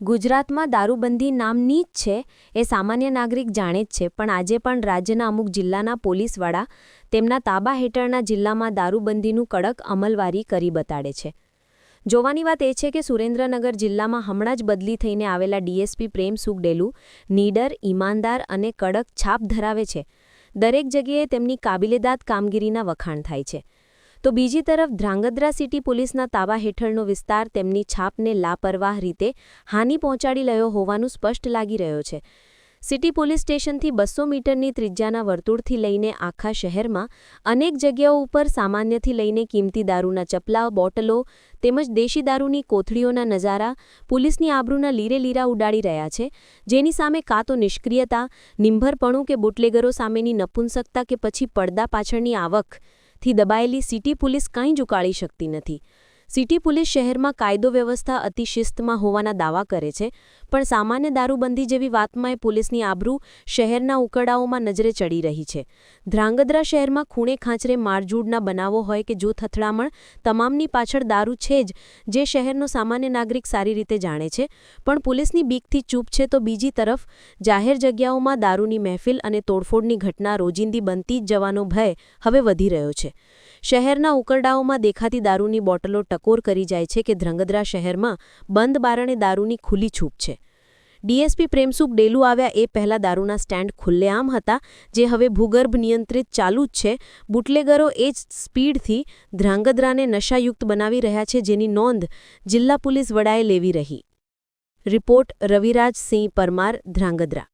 ગુજરાતમાં દારૂબંધી નામની જ છે એ સામાન્ય નાગરિક જાણે જ છે, પણ આજે પણ રાજ્યના અમુક જિલ્લાના પોલીસવાળા તેમના તાબા હેઠળના જિલ્લામાં દારૂબંધીનું કડક અમલવારી કરી બતાડે છે. જોવાની વાત એ છે કે સુરેન્દ્રનગર જિલ્લામાં હમણાં જ બદલી થઈને આવેલા ડીએસપી પ્રેમ સુખડેલુ નીડર, ઈમાનદાર અને કડક છાપ ધરાવે છે. દરેક જગ્યાએ તેમની કાબિલેદાદ કામગીરીના વખાણ થાય છે. તો બીજી તરફ ધ્રાંગધ્રા સિટી પોલીસના તાબા હેઠળનો વિસ્તાર તેમની છાપને લાપરવાહ રીતે હાનિ પહોંચાડી રહ્યો હોવાનું સ્પષ્ટ લાગી રહ્યો છે. સિટી પોલીસ સ્ટેશનથી 200 મીટરની ત્રિજ્યાના વર્તુળથી લઈને આખા શહેરમાં અનેક જગ્યાઓ ઉપર સામાન્યથી લઈને કિંમતી દારૂના ચપલા, બોટલો તેમજ દેશી દારૂની કોથળીઓના નજારા પોલીસની આબરૂના લીરેલીરા ઉડાડી રહ્યા છે, જેની સામે કાં તો નિષ્ક્રિયતા, નિંભરપણું કે બુટલેગરો સામેની નપુંસકતા કે પછી પડદા પાછળની આવકથી દબાયેલી સિટી પોલીસ કંઈ જ ઉકાળી શકતી નથી. સિટી પોલીસ શહેરમાં કાયદો વ્યવસ્થા અતિ શિસ્તમાં હોવાના દાવા કરે છે, પણ સામાન્ય દારૂબંધી જેવી વાતમાં પોલીસની આબરૂ શહેરના ઉકરડાઓમાં નજરે ચડી રહી છે. ધ્રાંગધ્રા શહેરમાં ખૂણે ખાંચરે મારઝૂડના બનાવો હોય કે જૂથ અથડામણ, તમામની પાછળ દારૂ છે જ, જે શહેરનો સામાન્ય નાગરિક સારી રીતે જાણે છે, પણ પોલીસની બીકથી ચૂપ છે. તો બીજી તરફ જાહેર જગ્યાઓમાં દારૂની મહેફિલ અને તોડફોડની ઘટના રોજિંદી બનતી જ જવાનો ભય હવે વધી રહ્યો છે. શહેરના ઉકરડાઓમાં દેખાતી દારૂની બોટલો ટકોર કરી જાય છે કે ધ્રાંગધ્રા શહેરમાં બંધ બારણે દારૂની ખુલ્લી છૂપ છે. ડીએસપી પ્રેમ સુખડેલુ આવ્યા એ પહેલા દારૂના સ્ટેન્ડ ખુલ્લેઆમ હતા, જે હવે ભૂગર્ભ નિયંત્રિત ચાલુ જ છે. બુટલેગરો એ જ સ્પીડથી ધ્રાંગધ્રાને નશાયુક્ત બનાવી રહ્યા છે, જેની નોંધ જિલ્લા પોલીસ વડાએ લેવી રહી. રિપોર્ટ રવિરાજ સિંહ પરમાર, ધ્રાંગધ્રા.